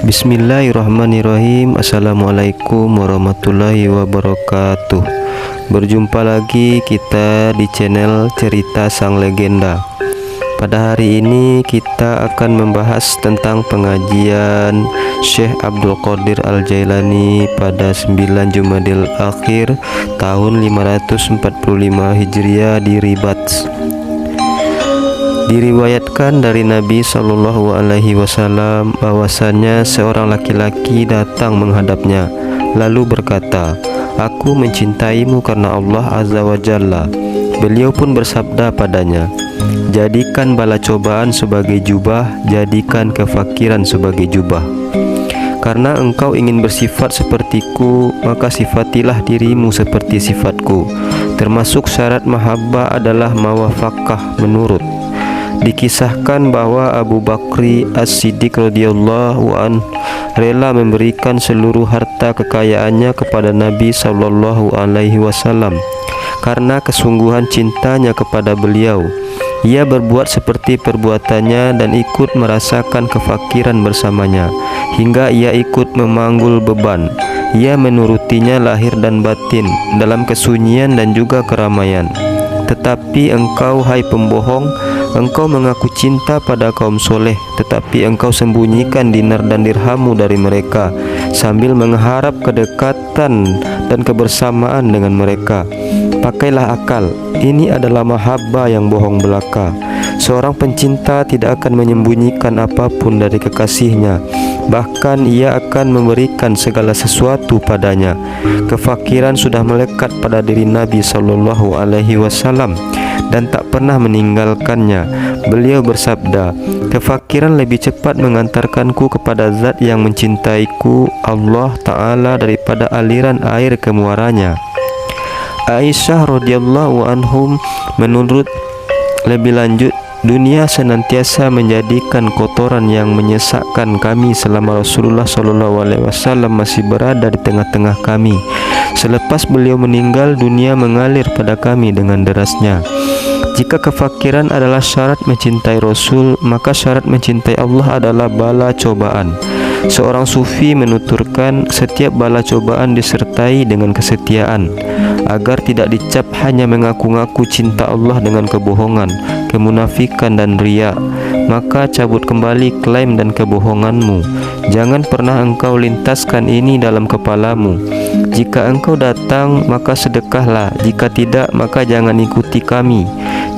Bismillahirrahmanirrahim. Assalamualaikum warahmatullahi wabarakatuh. Berjumpa lagi kita di channel Cerita Sang Legenda. Pada hari ini kita akan membahas tentang pengajian Syekh Abdul Qadir Al-Jailani pada 9 Jumadil Akhir tahun 545 Hijriah di Ribat. Diriwayatkan dari Nabi Shallallahu Alaihi Wasallam bahwasanya seorang laki-laki datang menghadapnya lalu berkata, "Aku mencintaimu karena Allah Azza wa Jalla." Beliau pun bersabda padanya, "Jadikan bala cobaan sebagai jubah, jadikan kefakiran sebagai jubah. Karena engkau ingin bersifat sepertiku, maka sifatilah dirimu seperti sifatku. Termasuk syarat mahabbah adalah mawafaqah menurut." Dikisahkan bahwa Abu Bakri As-Siddiq radhiyallahu an rela memberikan seluruh harta kekayaannya kepada Nabi Shallallahu Alaihi Wasallam karena kesungguhan cintanya kepada beliau. Ia berbuat seperti perbuatannya dan ikut merasakan kefakiran bersamanya hingga ia ikut memanggul beban. Ia menurutinya lahir dan batin dalam kesunyian dan juga keramaian. Tetapi engkau, hai pembohong, engkau mengaku cinta pada kaum soleh, tetapi engkau sembunyikan dinar dan dirhammu dari mereka sambil mengharap kedekatan dan kebersamaan dengan mereka. Pakailah akal, ini adalah mahabbah yang bohong belaka. Seorang pencinta tidak akan menyembunyikan apapun dari kekasihnya, bahkan ia akan memberikan segala sesuatu padanya. Kefakiran sudah melekat pada diri Nabi Shallallahu Alaihi Wasallam dan tak pernah meninggalkannya. Beliau bersabda, "Kefakiran lebih cepat mengantarkanku kepada zat yang mencintaiku, Allah Ta'ala, daripada aliran air ke muaranya." Aisyah radhiyallahu anhum menurut lebih lanjut, dunia senantiasa menjadikan kotoran yang menyesakkan kami selama Rasulullah SAW masih berada di tengah-tengah kami. Selepas beliau meninggal, dunia mengalir pada kami dengan derasnya. Jika kefakiran adalah syarat mencintai Rasul, maka syarat mencintai Allah adalah bala cobaan. Seorang sufi menuturkan, setiap bala cobaan disertai dengan kesetiaan, agar tidak dicap hanya mengaku-ngaku cinta Allah dengan kebohongan, kemunafikan dan riya. Maka cabut kembali klaim dan kebohonganmu. Jangan pernah engkau lintaskan ini dalam kepalamu. Jika engkau datang, maka sedekahlah. Jika tidak, maka jangan ikuti kami.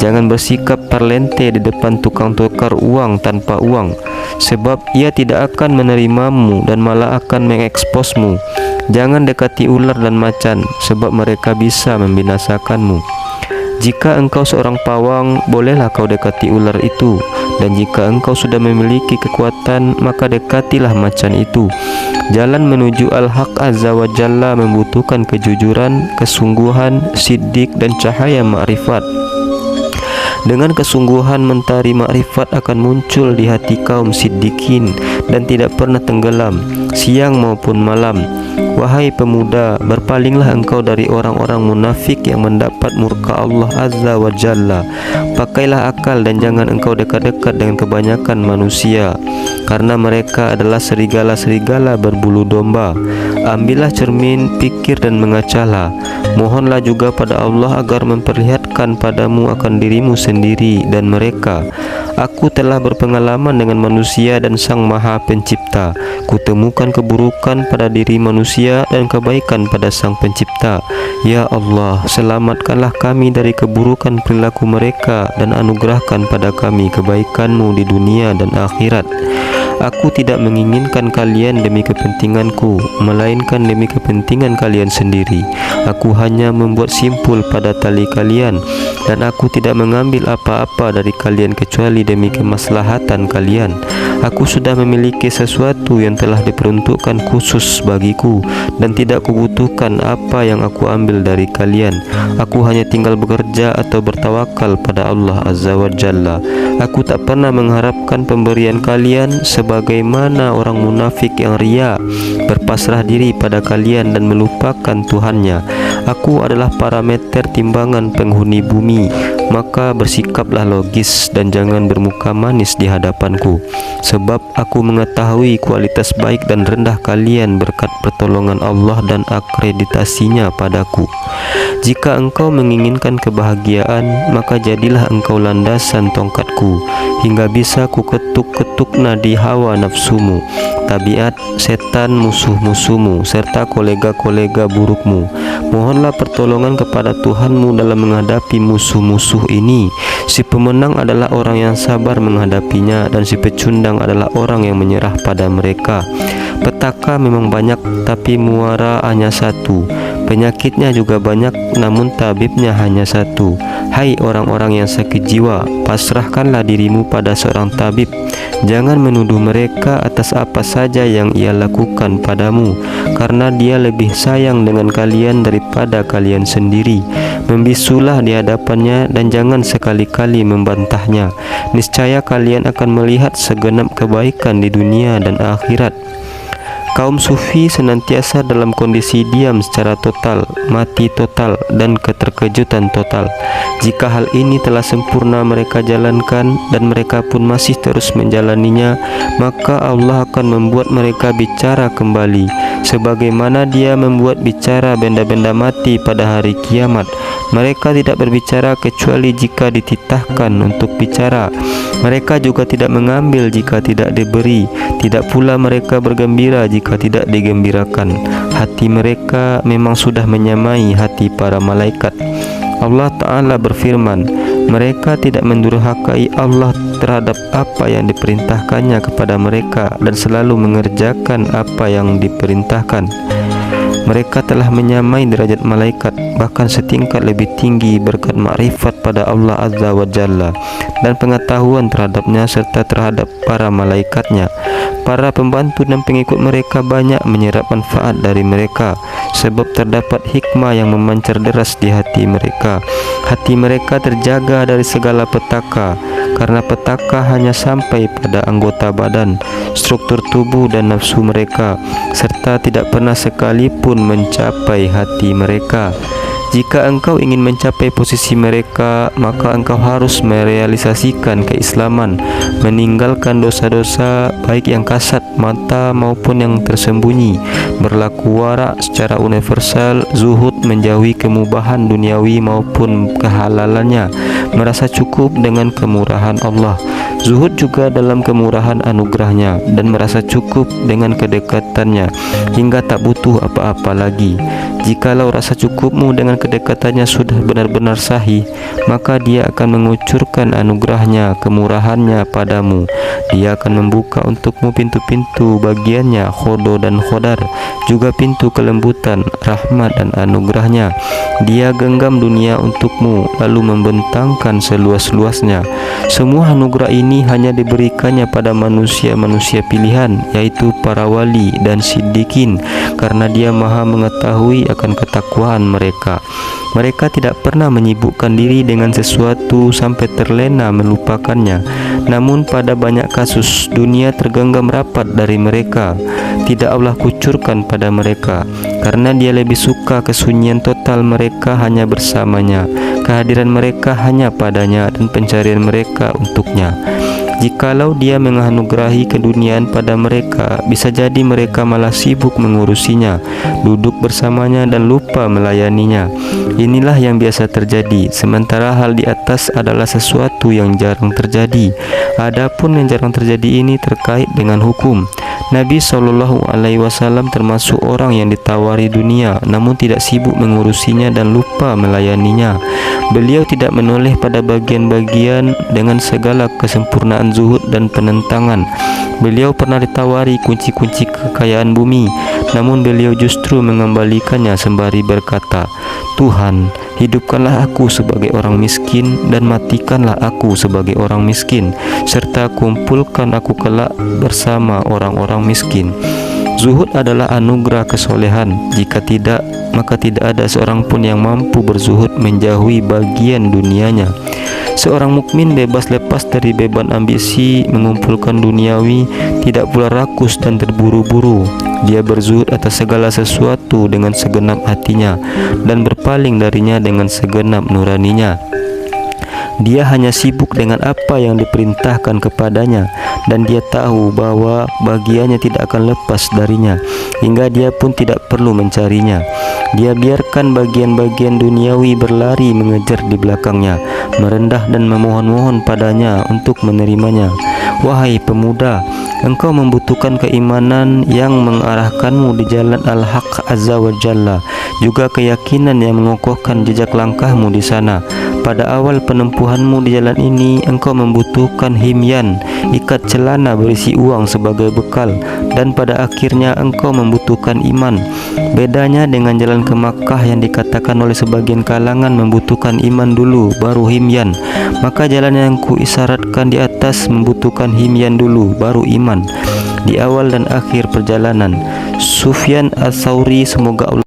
Jangan bersikap parlente di depan tukang tukar uang tanpa uang, sebab ia tidak akan menerimamu dan malah akan mengeksposmu. Jangan dekati ular dan macan, sebab mereka bisa membinasakanmu. Jika engkau seorang pawang, bolehlah kau dekati ular itu. Dan jika engkau sudah memiliki kekuatan, maka dekatilah macan itu. Jalan menuju Al-Haq Azza wa Jalla membutuhkan kejujuran, kesungguhan, siddiq dan cahaya ma'rifat. Dengan kesungguhan mentari makrifat akan muncul di hati kaum siddiqin dan tidak pernah tenggelam siang maupun malam. Wahai pemuda, berpalinglah engkau dari orang-orang munafik yang mendapat murka Allah Azza wa Jalla. Pakailah akal dan jangan engkau dekat-dekat dengan kebanyakan manusia, karena mereka adalah serigala-serigala berbulu domba. Ambillah cermin, pikir dan mengacalah. Mohonlah juga pada Allah agar memperlihatkan padamu akan dirimu sendiri dan mereka. Aku telah berpengalaman dengan manusia dan Sang Maha Pencipta. Kutemukan keburukan pada diri manusia dan kebaikan pada Sang Pencipta. Ya Allah, selamatkanlah kami dari keburukan perilaku mereka dan anugerahkan pada kami kebaikan-Mu di dunia dan akhirat. Aku tidak menginginkan kalian demi kepentinganku, melainkan demi kepentingan kalian sendiri. Aku hanya membuat simpul pada tali kalian, dan aku tidak mengambil apa-apa dari kalian kecuali demi kemaslahatan kalian. Aku sudah memiliki sesuatu yang telah diperuntukkan khusus bagiku, dan tidak kubutuhkan apa yang aku ambil dari kalian. Aku hanya tinggal bekerja atau bertawakal pada Allah Azza wa Jalla. Aku tak pernah mengharapkan pemberian kalian, sebagaimana orang munafik yang ria berpasrah diri pada kalian dan melupakan Tuhannya. Aku adalah parameter timbangan penghuni bumi, maka bersikaplah logis dan jangan bermuka manis di hadapanku, sebab aku mengetahui kualitas baik dan rendah kalian berkat pertolongan Allah dan akreditasinya padaku. Jika engkau menginginkan kebahagiaan, maka jadilah engkau landasan tongkatku, hingga bisa ku ketuk-ketuk nadi hawa nafsumu, tabiat, setan, musuh-musuhmu, serta kolega-kolega burukmu. Mohonlah pertolongan kepada Tuhanmu dalam menghadapi musuh-musuh ini. Si pemenang adalah orang yang sabar menghadapinya, dan si pecundang adalah orang yang menyerah pada mereka. Petaka memang banyak, tapi muara hanya satu. Penyakitnya juga banyak, namun tabibnya hanya satu. Hai orang-orang yang sakit jiwa, pasrahkanlah dirimu pada seorang tabib. Jangan menuduh mereka atas apa saja yang ia lakukan padamu, karena dia lebih sayang dengan kalian daripada kalian sendiri. Membisulah di hadapannya dan jangan sekali-kali membantahnya. Niscaya kalian akan melihat segenap kebaikan di dunia dan akhirat. Kaum sufi senantiasa dalam kondisi diam secara total, mati total, dan keterkejutan total. Jika hal ini telah sempurna mereka jalankan dan mereka pun masih terus menjalaninya, maka Allah akan membuat mereka bicara kembali, sebagaimana Dia membuat bicara benda-benda mati pada hari kiamat. Mereka tidak berbicara kecuali jika dititahkan untuk bicara. Mereka juga tidak mengambil jika tidak diberi. Tidak pula mereka bergembira jika tidak digembirakan. Hati mereka memang sudah menyamai hati para malaikat. Allah Ta'ala berfirman, mereka tidak mendurhakai Allah terhadap apa yang diperintahkannya kepada mereka dan selalu mengerjakan apa yang diperintahkan. Mereka telah menyamai derajat malaikat, bahkan setingkat lebih tinggi berkat makrifat pada Allah Azza wa Jalla dan pengetahuan terhadapnya serta terhadap para malaikatnya. Para pembantu dan pengikut mereka banyak menyerap manfaat dari mereka, sebab terdapat hikmah yang memancar deras di hati mereka. Hati mereka terjaga dari segala petaka, karena petaka hanya sampai pada anggota badan, struktur tubuh dan nafsu mereka, serta tidak pernah sekalipun mencapai hati mereka. Jika engkau ingin mencapai posisi mereka, maka engkau harus merealisasikan keislaman, meninggalkan dosa-dosa baik yang kasat mata maupun yang tersembunyi, berlaku wara secara universal, zuhud menjauhi kemubahan duniawi maupun kehalalannya, merasa cukup dengan kemurahan Allah, zuhud juga dalam kemurahan anugerahnya, dan merasa cukup dengan kedekatannya hingga tak butuh apa-apa lagi. Jikalau rasa cukupmu dengan kedekatannya sudah benar-benar sahih, maka Dia akan mengucurkan anugerahnya, kemurahannya padamu. Dia akan membuka untukmu pintu-pintu bagiannya, khodo dan khodar, juga pintu kelembutan, rahmat dan anugerahnya. Dia genggam dunia untukmu, lalu membentangkan seluas-luasnya. Semua anugerah ini hanya diberikannya pada manusia-manusia pilihan, yaitu para wali dan siddiqin, karena Dia maha mengetahui akan ketakwaan mereka. Mereka tidak pernah menyibukkan diri dengan sesuatu sampai terlena melupakannya. Namun pada banyak kasus dunia tergenggam rapat dari mereka. Tidak Allah kucurkan pada mereka, karena Dia lebih suka kesunyian total mereka hanya bersamanya, kehadiran mereka hanya padanya, dan pencarian mereka untuknya. Jikalau Dia menganugerahi keduniaan pada mereka, bisa jadi mereka malah sibuk mengurusinya, duduk bersamanya dan lupa melayaninya. Inilah yang biasa terjadi, sementara hal di atas adalah sesuatu yang jarang terjadi. Adapun yang jarang terjadi ini terkait dengan hukum. Nabi SAW termasuk orang yang ditawari dunia, namun tidak sibuk mengurusinya dan lupa melayaninya. Beliau tidak menoleh pada bagian-bagian dengan segala kesempurnaan zuhud dan penentangan. Beliau pernah ditawari kunci-kunci kekayaan bumi, namun beliau justru mengembalikannya sembari berkata, Tuhan, hidupkanlah aku sebagai orang miskin dan matikanlah aku sebagai orang miskin, serta kumpulkan aku kelak bersama orang-orang miskin. Zuhud adalah anugerah kesolehan. Jika tidak, maka tidak ada seorang pun yang mampu berzuhud menjauhi bagian dunianya. Seorang mukmin bebas lepas dari beban ambisi mengumpulkan duniawi, tidak pula rakus dan terburu-buru. Dia berzuhud atas segala sesuatu dengan segenap hatinya dan berpaling darinya dengan segenap nuraninya. Dia hanya sibuk dengan apa yang diperintahkan kepadanya, dan dia tahu bahwa bagiannya tidak akan lepas darinya, hingga dia pun tidak perlu mencarinya. Dia biarkan bagian-bagian duniawi berlari mengejar di belakangnya, merendah dan memohon-mohon padanya untuk menerimanya. Wahai pemuda, engkau membutuhkan keimanan yang mengarahkanmu di jalan Al-Haq Azza wa Jalla, juga keyakinan yang mengokohkan jejak langkahmu di sana. Pada awal penempuhanmu di jalan ini, engkau membutuhkan himyan, ikat celana berisi uang sebagai bekal, dan pada akhirnya engkau membutuhkan iman. Bedanya dengan jalan ke Makkah yang dikatakan oleh sebagian kalangan membutuhkan iman dulu, baru himyan, maka jalan yang kuisyaratkan di atas membutuhkan himyan dulu, baru iman. Di awal dan akhir perjalanan, Sufyan Ats-Tsauri, semoga Allah